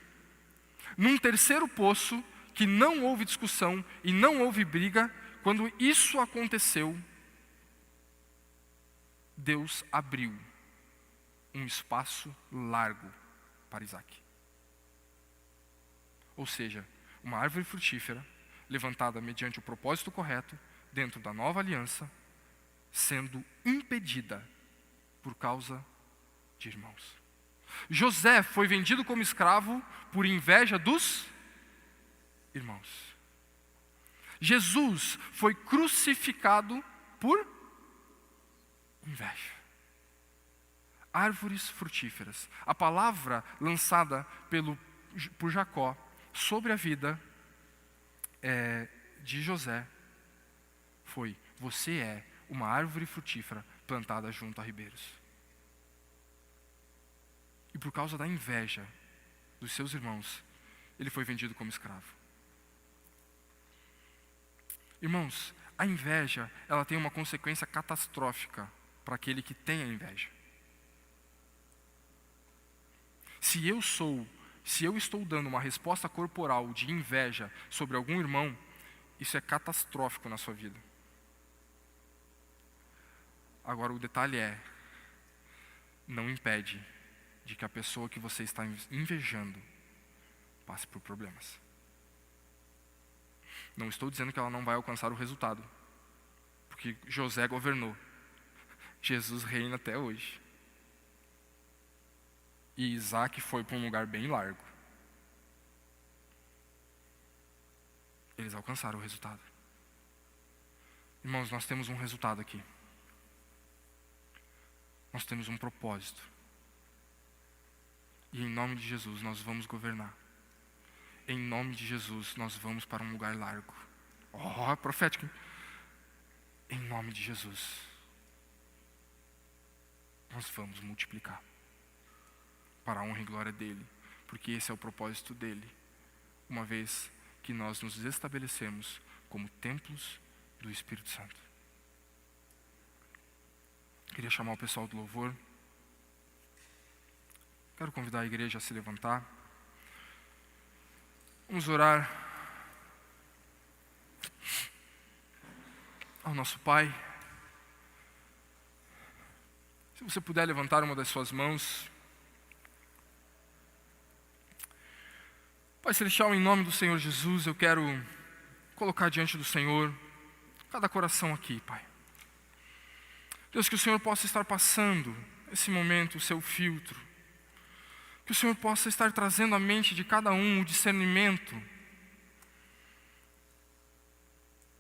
Num terceiro poço, que não houve discussão e não houve briga, quando isso aconteceu, Deus abriu um espaço largo para Isaac. Ou seja, uma árvore frutífera, levantada mediante o propósito correto, dentro da nova aliança, sendo impedida por causa de irmãos. José foi vendido como escravo por inveja dos irmãos. Jesus foi crucificado por inveja. Árvores frutíferas. A palavra lançada por Jacó sobre a vida de José foi: você é uma árvore frutífera plantada junto a ribeiros. E por causa da inveja dos seus irmãos, ele foi vendido como escravo. Irmãos, a inveja, ela tem uma consequência catastrófica para aquele que tem a inveja. Se eu estou dando uma resposta corporal de inveja sobre algum irmão, isso é catastrófico na sua vida. Agora, o detalhe não impede de que a pessoa que você está invejando passe por problemas. Não estou dizendo que ela não vai alcançar o resultado, porque José governou. Jesus reina até hoje. E Isaac foi para um lugar bem largo. Eles alcançaram o resultado. Irmãos, nós temos um resultado aqui. Nós temos um propósito. E em nome de Jesus nós vamos governar. Em nome de Jesus nós vamos para um lugar largo. Oh, profético. Em nome de Jesus nós vamos multiplicar para a honra e glória dele, porque esse é o propósito dele, uma vez que nós nos estabelecemos como templos do Espírito Santo. Queria chamar o pessoal do louvor. Quero convidar a igreja a se levantar. Vamos orar ao nosso Pai. Se você puder levantar uma das suas mãos. Pai Celestial, em nome do Senhor Jesus, eu quero colocar diante do Senhor cada coração aqui, Pai. Deus, que o Senhor possa estar passando esse momento o seu filtro. Que o Senhor possa estar trazendo à mente de cada um o discernimento.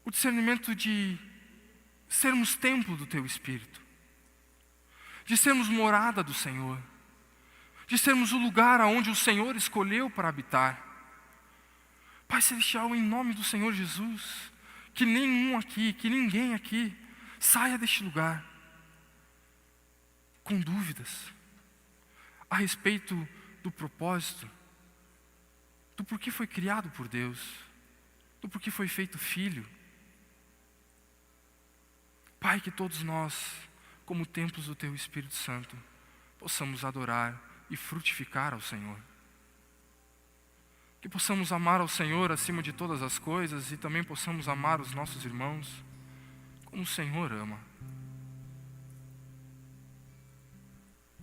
O discernimento de sermos templo do Teu Espírito. De sermos morada do Senhor. De sermos o lugar aonde o Senhor escolheu para habitar. Pai Celestial, em nome do Senhor Jesus, que nenhum aqui, que ninguém aqui saia deste lugar com dúvidas a respeito do propósito, do porquê foi criado por Deus, do porquê foi feito filho. Pai, que todos nós, como templos do Teu Espírito Santo, possamos adorar e frutificar ao Senhor. Que possamos amar ao Senhor acima de todas as coisas e também possamos amar os nossos irmãos como o Senhor ama.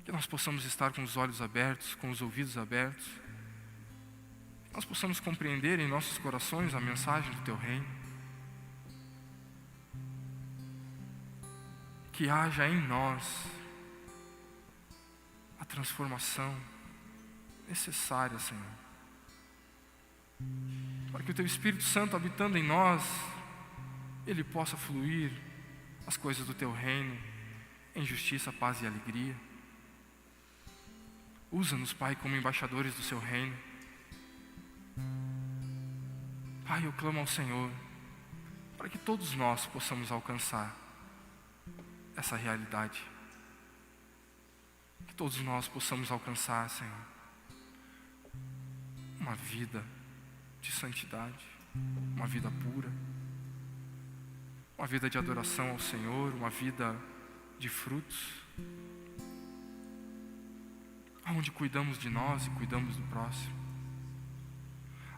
Que nós possamos estar com os olhos abertos, com os ouvidos abertos. Que nós possamos compreender em nossos corações a mensagem do Teu reino. Que haja em nós a transformação necessária, Senhor. Para que o Teu Espírito Santo habitando em nós, Ele possa fluir as coisas do Teu reino em justiça, paz e alegria. Usa-nos, Pai, como embaixadores do Seu reino. Pai, eu clamo ao Senhor para que todos nós possamos alcançar essa realidade. Que todos nós possamos alcançar, Senhor, uma vida de santidade, uma vida pura, uma vida de adoração ao Senhor, uma vida de frutos, onde cuidamos de nós e cuidamos do próximo.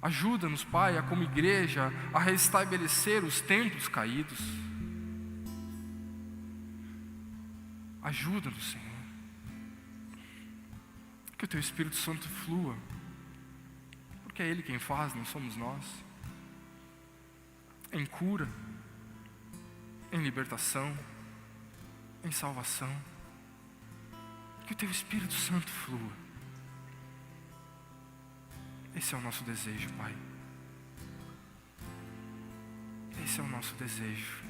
Ajuda-nos, Pai, a como igreja, a restabelecer os templos caídos. Ajuda-nos, Senhor. Que o Teu Espírito Santo flua, porque é Ele quem faz, não somos nós. Em cura, em libertação, em salvação. Que o Teu Espírito Santo flua. Esse é o nosso desejo, Pai. Esse é o nosso desejo.